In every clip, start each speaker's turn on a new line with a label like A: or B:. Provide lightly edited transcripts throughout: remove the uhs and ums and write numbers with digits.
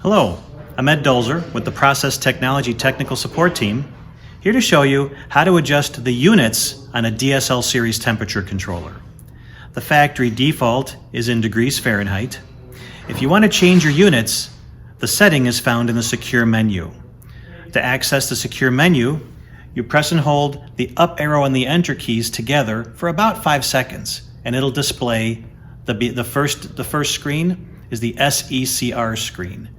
A: Hello, I'm Ed Dulzer with the Process Technology Technical Support Team, here to show you how to adjust the units on a DSL Series Temperature Controller. The factory default is in degrees Fahrenheit. If you want to change your units, the setting is found in the SECr menu. To access the SECr menu, you press and hold the up arrow and the enter keys together for about 5 seconds, and it'll display the first screen is the SECr screen.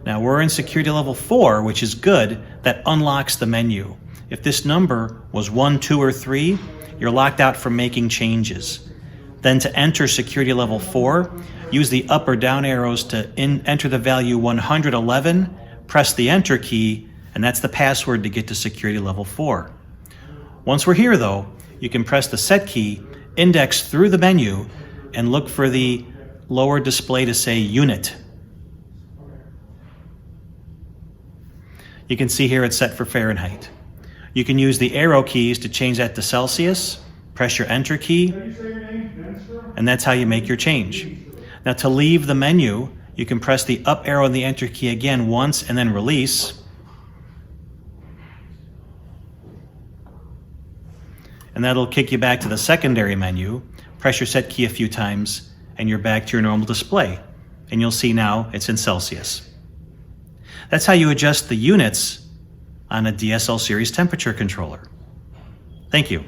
A: Now we're in security level 4, which is good. That unlocks the menu. If this number was 1, 2, or 3, you're locked out from making changes. Then to enter security level 4, use the up or down arrows to enter the value 111, press the enter key, and that's the password to get to security level 4. Once we're here though, you can press the set key, index through the menu, and look for the lower display to say unit. You can see here it's set for Fahrenheit. You can use the arrow keys to change that to Celsius, press your enter key, and that's how you make your change. Now to leave the menu, you can press the up arrow and the enter key again once and then release. And that'll kick you back to the secondary menu. Press your set key a few times and you're back to your normal display. And you'll see now it's in Celsius. That's how you adjust the units on a DSL Series Temperature Controller. Thank you.